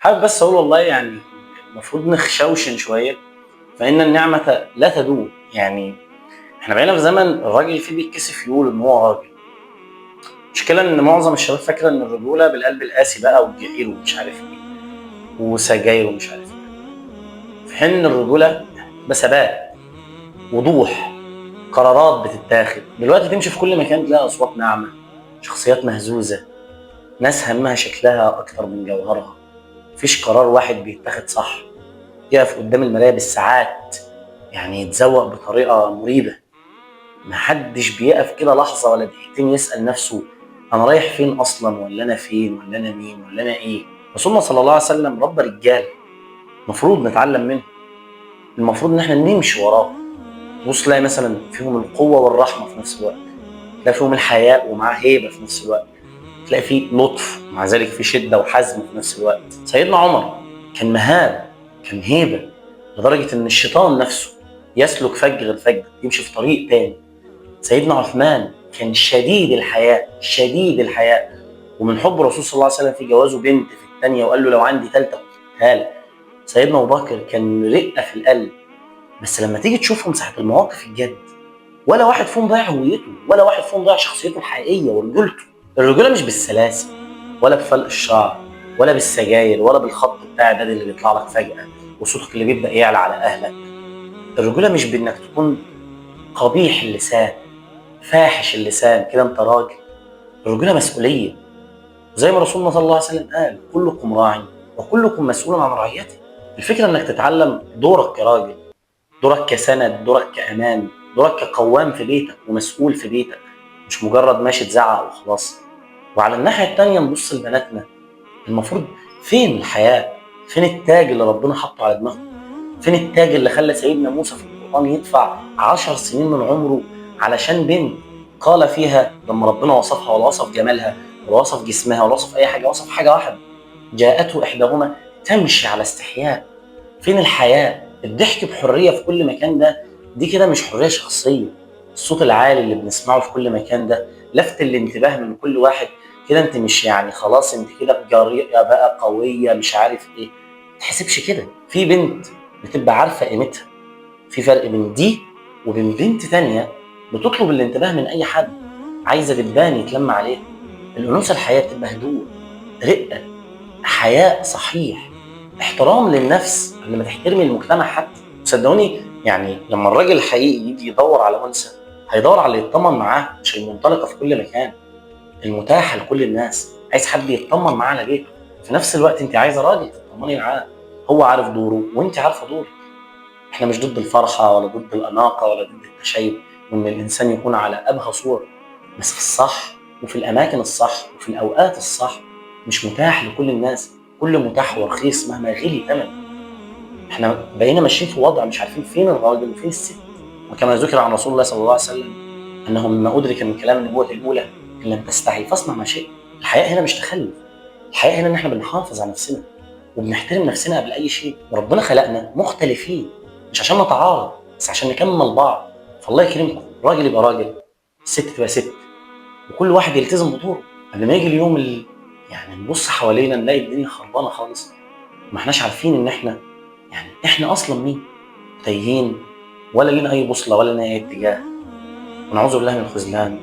حابب بس اقول والله يعني المفروض نخشوشن شويه، فان النعمه لا تدوم. يعني احنا بقينا في زمن الراجل فيه بيتكسف يقول ان هو راجل. المشكله ان معظم الشباب فاكره ان الرجوله بالقلب القاسي بقى والجعير ومش عارف ايه وسجاير ومش عارف ايه، في حين ان الرجوله بثبات، وضوح، قرارات بتتاخد. دلوقتي تمشي في كل مكان تلاقي اصوات ناعمه، شخصيات مهزوزه، ناس همها شكلها اكتر من جوهرها. مفيش قرار واحد بيتاخد صح. يقف قدام المرايه بالساعات، يعني يتزوق بطريقه مريبه. محدش بيقف كده لحظه ولا دقيقتين يسال نفسه انا رايح فين اصلا، ولا انا فين، ولا انا مين، ولا انا ايه. رسولنا صلى الله عليه وسلم ربى رجال، المفروض نتعلم منه، المفروض ان احنا نمشي وراه. تبص تلاقي مثلا فيهم القوه والرحمه في نفس الوقت، تلاقي فيهم الحياء ومعاه هيبه في نفس الوقت، تلاقي فيه لطف مع ذلك في شده وحزم في نفس الوقت. سيدنا عمر كان مهاب، كان هيبه، لدرجه ان الشيطان نفسه يسلك فجر الفجر يمشي في طريق تاني. سيدنا عثمان كان شديد الحياء، شديد الحياء، ومن حب الرسول صلى الله عليه وسلم في جوازه بنت في الثانيه وقال له لو عندي ثالثه هال. سيدنا ابو بكر كان رقه في القلب، بس لما تيجي تشوفهم ساعه المواقف الجد، ولا واحد فيهم ضيع هويته، ولا واحد فيهم ضيع شخصيته الحقيقيه ورجولته. الرجوله مش بالسلاسل، ولا بفلق الشعر، ولا بالسجاير، ولا بالخط بتاع ده اللي بيطلع لك فجاه وصوتك اللي بيبدا يعلى على اهلك. الرجوله مش بانك تكون قبيح اللسان، فاحش اللسان كده انت راجل. الرجوله مسؤوليه، زي ما رسولنا صلى الله عليه وسلم قال كلكم راع وكلكم مسؤول عن رعيته. الفكره انك تتعلم دورك كراجل، دورك كسند، دورك كامان، دورك كقوام في بيتك ومسؤول في بيتك، مش مجرد ماشي تزعق وخلاص. وعلى الناحيه الثانيه نبص لبناتنا، المفروض فين الحياء؟ فين التاج اللي ربنا حطه على دماغهم؟ فين التاج اللي خلى سيدنا موسى في القرآن يدفع 10 سنين من عمره علشان بنت قال فيها لما ربنا وصفها، ولا وصف جمالها، ولا وصف جسمها، ولا وصف أي حاجة، وصف حاجة واحدة: جاءته إحداهما تمشي على استحياء. فين الحياء؟ الضحك بحرية في كل مكان ده، دي كده مش حرية شخصية. الصوت العالي اللي بنسمعه في كل مكان ده، لفت الانتباه من كل واحد، كده انت مش يعني خلاص انت كده جريئة بقى قوية مش عارف ايه. ما تحسبش كده. في بنت بتبقى عارفه قيمتها. في فرق بين دي وبين بنت تانية بتطلب الانتباه من اي حد، عايزه دبان يتلم عليها. الانوثه الحياه بتبقى هدوء، رقه، حياء صحيح، احترام للنفس قبل ما تحترمي المجتمع حتى. صدقوني يعني لما الراجل الحقيقي يجي يدور على انثى، هيدور على اللي يطمن معاه، مش المنطلقه في كل مكان، المتاحه لكل الناس. عايز حد يطمن معاه على بيته، في نفس الوقت انت عايزه راجل تطمني معاه، هو عارف دوره وانت عارفه دورك. احنا مش ضد الفرحه ولا ضد الاناقه ولا ضد التشيب، وان الانسان يكون على ابهى صوره، بس في الصح وفي الاماكن الصح وفي الاوقات الصح. مش متاح لكل الناس، كل متاح ورخيص مهما غلي ثمن. احنا بقينا ماشيين في وضع مش عارفين فين الراجل وفين الست. وكما ذكر عن رسول الله صلى الله عليه وسلم انه مما ادرك من كلام النبوه الاولى: ان لم تستحي فاصنع ما شئت. الحياء هنا مش تخلف، الحياء هنا ان احنا بنحافظ على نفسنا وبنحترم نفسنا قبل اي شيء. وربنا خلقنا مختلفين، مش عشان نتعارض، بس عشان نكمل بعض. فالله يكرمكم، راجل يبقى راجل، ست تبقى ست، وكل واحد يلتزم بدوره. قبل ما يجي اليوم اللي يعني نبص حوالينا نلاقي الدنيا خربانه خالص، ما احناش عارفين ان احنا يعني احنا اصلا مين، تايهين، ولا لينا اي بوصله ولا لنا اي اتجاه. ونعوذ بالله من الخذلان